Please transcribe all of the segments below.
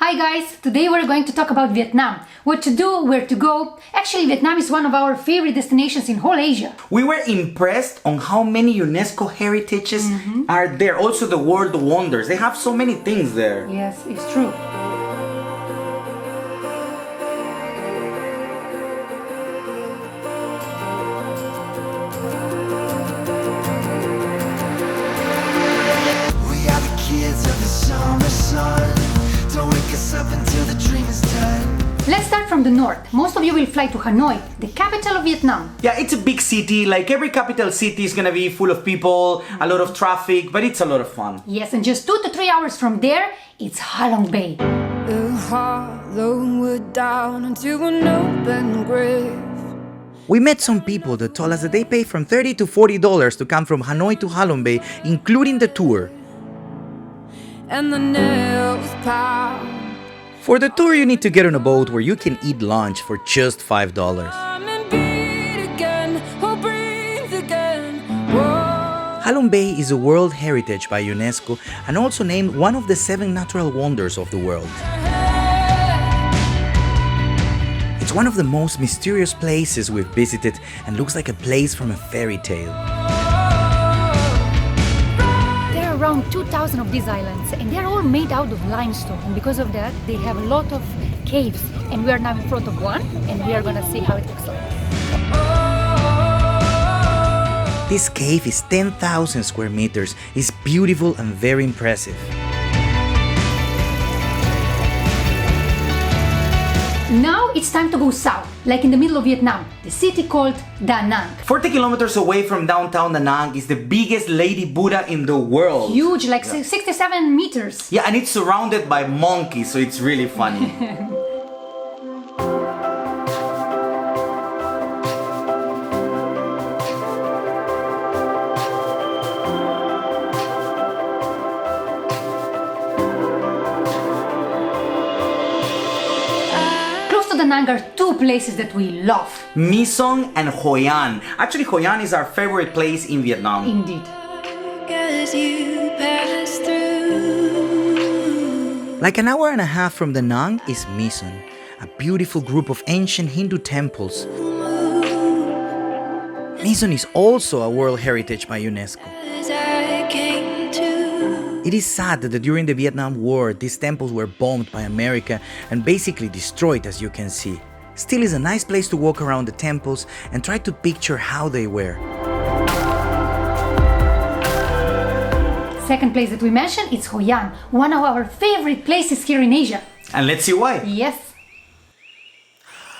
Hi guys, today we're going to talk about Vietnam. What to do, where to go. Actually, Vietnam is one of our favorite destinations in whole Asia. We were impressed on how many UNESCO heritages are there. Also the world wonders. They have so many things there. Yes, it's true. We are the kids of the summer sun. Don't wake us up until the dream is done. Let's start from the north. Most of you will fly to Hanoi, the capital of Vietnam. Yeah, it's a big city. Like every capital city is gonna be full of people, a lot of traffic, but it's a lot of fun. Yes, and just 2 to 3 hours from there, it's Ha Long Bay. The hollow wood down into an open grave. We met some people that told us that they pay from $30 to $40 to come from Hanoi to Ha Long Bay, including the tour. And the nails pound. For the tour, you need to get on a boat where you can eat lunch for just $5. Come and beat again, oh breathe again. Whoa. Ha Long Bay is a World Heritage by UNESCO and also named one of the 7 natural wonders of the world. It's one of the most mysterious places we've visited and looks like a place from a fairy tale. There are around 2,000 of these islands and they're all made out of limestone, and because of that they have a lot of caves, and we are now in front of one and we are gonna see how it looks like. This cave is 10,000 square meters, is beautiful and very impressive. Now it's time to go south, like in the middle of Vietnam, the city called Danang. 40 kilometers away from downtown Danang is the biggest Lady Buddha in the world. Huge, like 67 meters. Yeah, and it's surrounded by monkeys, so it's really funny. Danang are 2 places that we love. My Son and Hoi An. Actually, Hoi An is our favorite place in Vietnam. Indeed. As you pass through. Like an hour and a half from Da Nang is My Son, a beautiful group of ancient Hindu temples. My Son is also a World Heritage by UNESCO. As I came to. It is sad that during the Vietnam War, these temples were bombed by America and basically destroyed, as you can see. Still, is a nice place to walk around the temples and try to picture how they were. Second place that we mentioned is Hoi An, one of our favorite places here in Asia. And let's see why. Yes.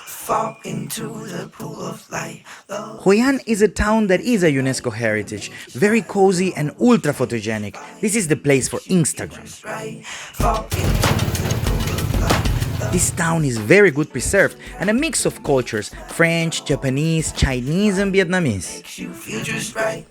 Fall into the pool of light. Hoi An is a town that is a UNESCO heritage, very cozy and ultra photogenic. This is the place for Instagram. Right. Fall into the pool of light. This town is very good preserved and a mix of cultures, French, Japanese, Chinese and Vietnamese. Makes you feel just right.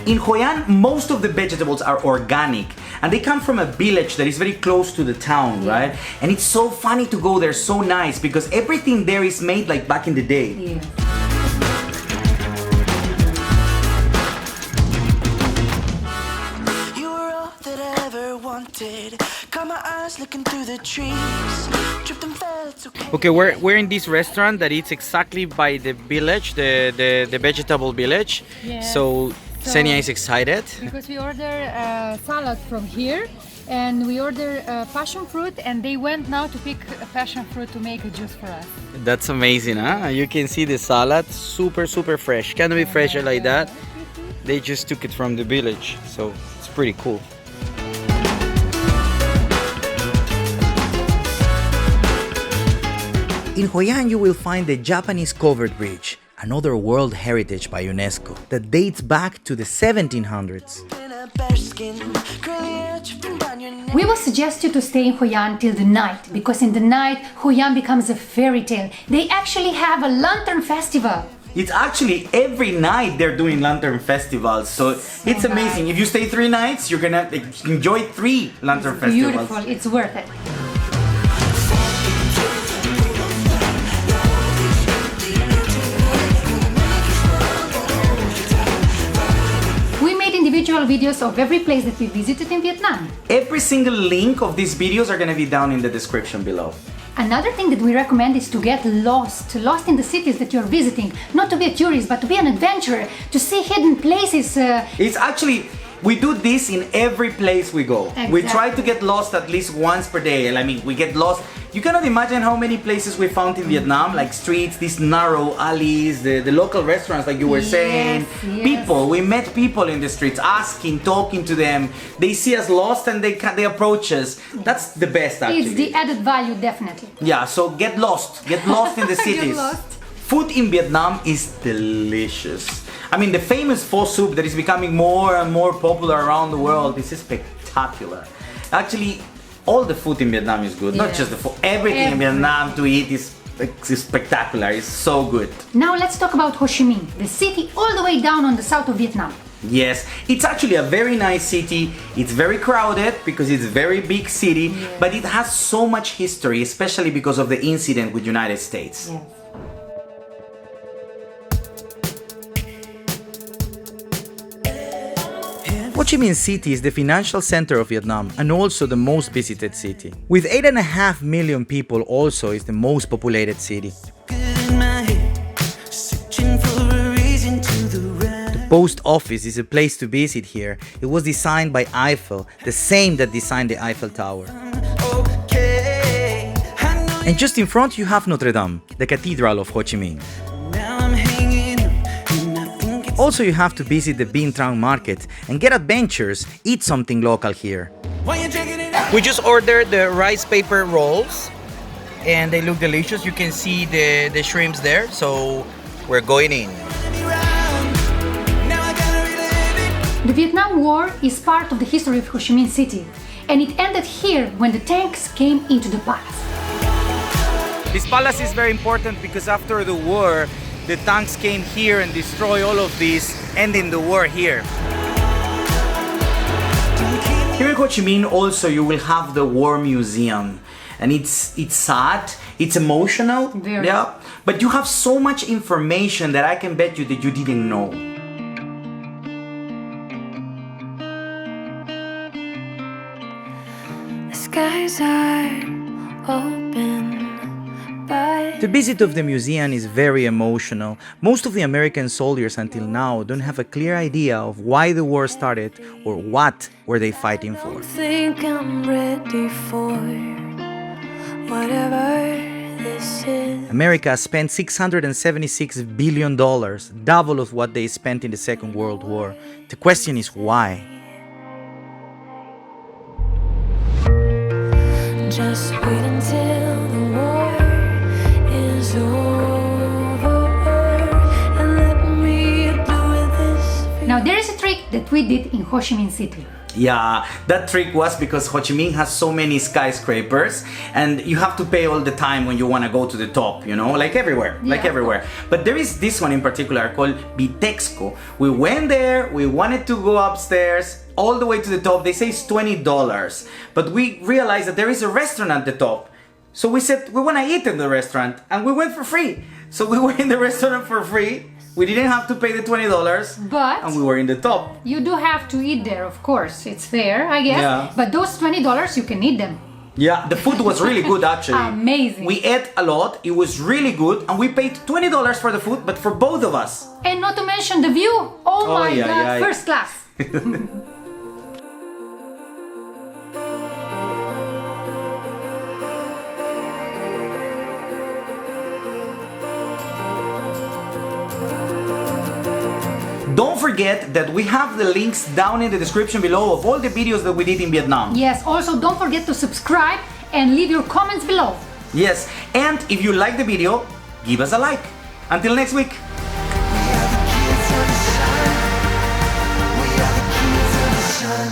In Hoi An, most of the vegetables are organic and they come from a village that is very close to the town, right? And it's so funny to go there, so nice, because everything there is made like back in the day. Yeah. You were all that I ever wanted. Caught my eyes looking through the trees. Tripped and fell, it's okay. Okay, we're in this restaurant that it's exactly by the village, the vegetable village. Yes. So Senia is excited. Because we order salad from here and we order passion fruit, and they went now to pick a passion fruit to make a juice for us. That's amazing, huh? You can see the salad, super fresh. Can't be fresher like that. They just took it from the village, so it's pretty cool. In Hoi An, you will find the Japanese covered bridge, another World Heritage by UNESCO that dates back to the 1700s. In a bear skin, curly hair dripping down your neck. We will suggest you to stay in Hoi An till the night, because in the night Hoi An becomes a fairy tale. They actually have a lantern festival. It's actually every night they're doing lantern festivals, so it's amazing. If you stay 3 nights, you're gonna enjoy 3 lantern festivals. Beautiful, it's worth it. special videos of every place that we visited in Vietnam. Every single link of these videos are gonna be down in the description below. Another thing that we recommend is to get lost in the cities that you're visiting. Not to be a tourist, but to be an adventurer, to see hidden places. It's actually, we do this in every place we go. We try to get lost at least once per day. I mean, we get lost. You cannot imagine how many places we found in Vietnam, like streets, these narrow alleys, the local restaurants, like you were saying. Yes. People, we met people in the streets, asking, talking to them. They see us lost and they approach us. That's the best, actually. It's the added value, definitely. Yeah, so get lost in the cities. lost. Food in Vietnam is delicious. I mean, the famous pho soup that is becoming more and more popular around the world, this is spectacular. Actually, all the food in Vietnam is good, not just the food. Everything in Vietnam to eat is spectacular, it's so good. Now let's talk about Ho Chi Minh, the city all the way down on the south of Vietnam. Yes, it's actually a very nice city. It's very crowded because it's a very big city, but it has so much history, especially because of the incident with United States. Yes. Ho Chi Minh City is the financial center of Vietnam and also the most visited city. With 8.5 million people, also is the most populated city. The post office is a place to visit here. It was designed by Eiffel, the same that designed the Eiffel Tower. And just in front you have Notre Dame, the cathedral of Ho Chi Minh. Also, you have to visit the Binh Trang market and get adventures, eat something local here. We just ordered the rice paper rolls and they look delicious. You can see the shrimps there, so we're going in. The Vietnam War is part of the history of Ho Chi Minh City, and it ended here when the tanks came into the palace. This palace is very important because after the war, the tanks came here and destroyed all of this, ending the war here. Here in Ho Chi Minh also you will have the War Museum, and it's sad, it's emotional, Very. yeah, but you have so much information that I can bet you that you didn't know. The skies are open. The visit of the museum is very emotional. Most of the American soldiers until now don't have a clear idea of why the war started or what were they fighting for. Don't think I'm ready for whatever this is. America spent $676 billion, double of what they spent in the Second World War. The question is why? Just wait until the war is over and let me do this. Now there is a trick that we did in Ho Chi Minh City. Yeah, that trick was because Ho Chi Minh has so many skyscrapers and you have to pay all the time when you want to go to the top, you know, like everywhere, But there is this one in particular called Bitexco. We went there, we wanted to go upstairs, all the way to the top. They say it's $20, but we realized that there is a restaurant at the top. So we said we want to eat in the restaurant and we went for free. So we were in the restaurant for free. We didn't have to pay the $20, But and we were in the top. you do have to eat there, of course. It's fair, I guess. Yeah. But those $20, you can eat them. Yeah, the food was really good actually. Amazing. We ate a lot, it was really good, and we paid $20 for the food, but for both of us. And not to mention the view. Oh my yeah, god, yeah. first class. Don't forget that we have the links down in the description below of all the videos that we did in Vietnam. Yes, also don't forget to subscribe and leave your comments below. Yes, and if you like the video, give us a like. Until next week. We are the kids of the sun. We are the kids of the sun.